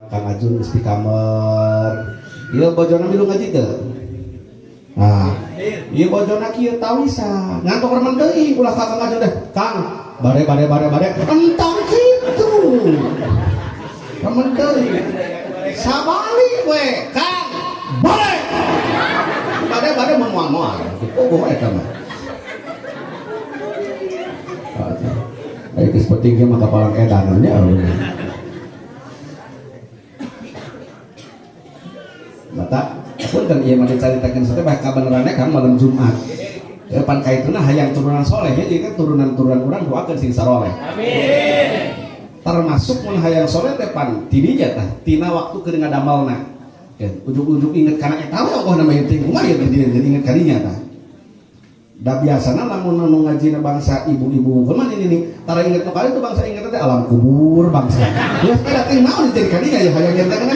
Kang Ajun geus di kamar. Ieu bojona milu ngaji teu? Nah, ieu bojona kieu tawisa. Ngantuk remen deui ulah ka Kang Ajun teh. Kang, bare entong kitu. Remen deui. Sabali we, Kang. Bare. Bare moal-moal. Oh, eta mah. Ayo seperti ini maka palang edanannya mata pun kan ia mandi caritakan satu bah kabenarannya kan malam Jumat depan kaituna hayang turunan soleh ya jadi kan turunan-turunan orang doakan sing saroleh amin termasuk mun hayang soleh depan tidinya tah tina waktu keur ngadamalna ujug-ujug inget kana eta we Allah nama inting kumaha ya jadi inget kadinya tah da biasana lamun nu ngajina bangsa ibu-ibu kumaha ini tara inget nu kali itu bangsa inget teh alam kubur bangsa ya kada teh naon jadi kadinya ya hayang inget kana